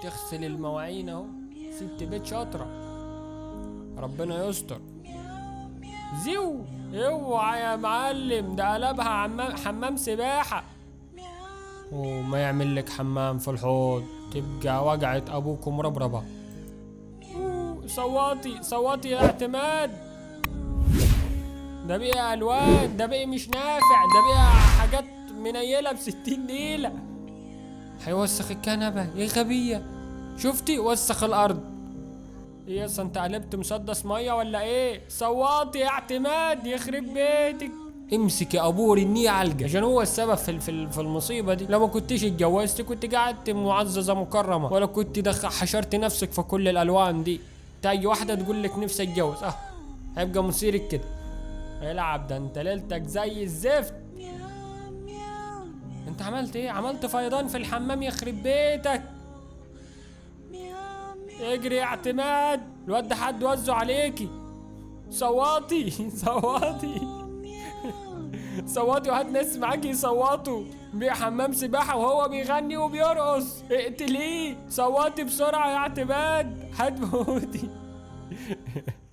تغسل المواعين اهو، ست بيت شاطرة، ربنا يستر. زيو، اوعى يا معلم، ده قلبها حمام سباحة. وما يعمل لك حمام في الحوض تبقى وجعة ابوك مربربة. صواتي صواتي يا اعتماد، ده بقى الوان، ده بقى مش نافع، ده بقى حاجات منيلة ب60 نيلة. هيوسخ الكنبة يا غبية، شفتي وسخ الارض. ايه يا انت قلبت مسدس مية ولا ايه؟ صواتي يا اعتماد يخرب بيتك. امسك يا ابور النية علقة، عشان هو السبب في المصيبة دي. لو ما كنتش اتجوزت كنت قعدت معززة مكرمة، ولا كنت حشرت نفسك في كل الالوان دي. تاجي واحدة تقول لك نفسي اتجوز، هيبقى مصيرك كده. العب، ده انت ليلتك زي الزفت. انت عملت ايه؟ عملت فيضان في الحمام يخرب بيتك. اجري يا اعتماد، الواد ده حد وزه عليكي. صواتي صواتي صوتي، وهات ناس معاكي يصوتوا. حمام سباحة وهو بيغني وبيرقص، اقتليه. صوتي بسرعة يا اعتماد، هتموتي.